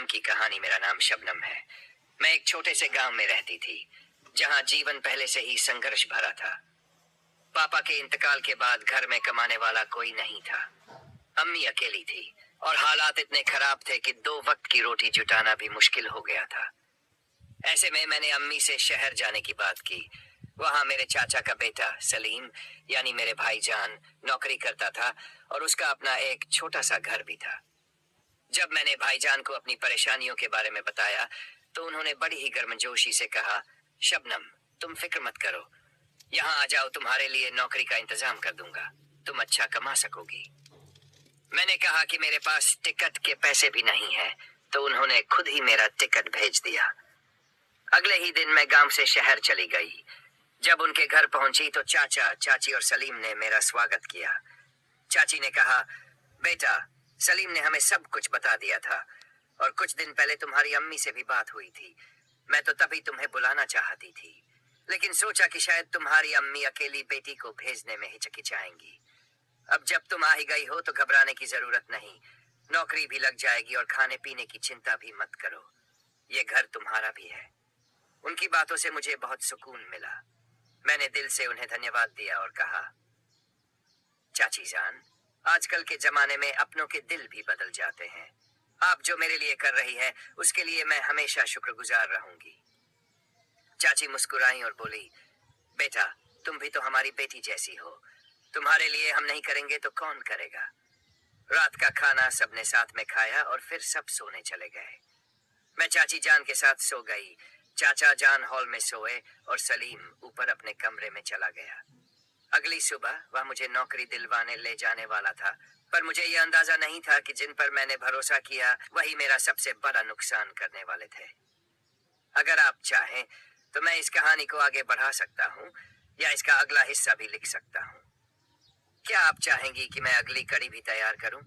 शबनम की कहानी। मेरा नाम शबनम है। मैं एक छोटे से गांव में रहती थी जहां जीवन पहले से ही संघर्ष भरा था। पापा के इंतकाल के बाद घर में कमाने वाला कोई नहीं था। अम्मी अकेली थी और हालात इतने खराब थे कि 2 वक्त की रोटी जुटाना भी मुश्किल हो गया था। ऐसे में मैंने अम्मी से शहर जाने की बात की। वहां मेरे चाचा का बेटा सलीम यानी मेरे भाईजान नौकरी करता था और उसका अपना एक छोटा सा घर भी था। जब मैंने भाईजान को अपनी परेशानियों के बारे में बताया तो उन्होंने बड़ी ही गर्मजोशी से कहा, शबनम तुम फिक्र मत करो, यहाँ आ जाओ, तुम्हारे लिए नौकरी का इंतजाम कर दूंगा, तुम अच्छा कमा सकोगी। मैंने कहा कि मेरे पास टिकट के पैसे भी नहीं है, तो उन्होंने खुद ही मेरा टिकट भेज दिया। अगले ही दिन मैं गांव से शहर चली गई। जब उनके घर पहुंची तो चाचा, चाची और सलीम ने मेरा स्वागत किया। चाची ने कहा, बेटा सलीम ने हमें सब कुछ बता दिया था और कुछ दिन पहले तुम्हारी अम्मी से भी बात हुई थी। मैं तो तभी तुम्हें बुलाना चाहती थी, लेकिन सोचा कि शायद तुम्हारी अम्मी अकेली बेटी को भेजने में हिचकिचाएंगी। अब जब तुम आ ही गई हो तो घबराने की जरूरत नहीं, नौकरी भी लग जाएगी और खाने पीने की चिंता भी मत करो, ये घर तुम्हारा भी है। उनकी बातों से मुझे बहुत सुकून मिला। मैंने दिल से उन्हें धन्यवाद दिया और कहा, चाची जान, आजकल के जमाने में अपनों के दिल भी बदल जाते हैं। आप जो मेरे लिए कर रही है उसके लिए मैं हमेशा शुक्रगुजार रहूंगी। चाची मुस्कुराई और बोली, बेटा तुम भी तो हमारी बेटी जैसी हो, तुम्हारे लिए हम नहीं करेंगे तो कौन करेगा। रात का खाना सबने साथ में खाया और फिर सब सोने चले गए। मैं चाची जान के साथ सो गई। चाचा जान हॉल में सोए और सलीम ऊपर अपने कमरे में चला गया। अगली सुबह वह मुझे नौकरी दिलवाने ले जाने वाला था, पर मुझे यह अंदाजा नहीं था कि जिन पर मैंने भरोसा किया वही मेरा सबसे बड़ा नुकसान करने वाले थे। अगर आप चाहें तो मैं इस कहानी को आगे बढ़ा सकता हूँ या इसका अगला हिस्सा भी लिख सकता हूँ। क्या आप चाहेंगी कि मैं अगली कड़ी भी तैयार करूँ?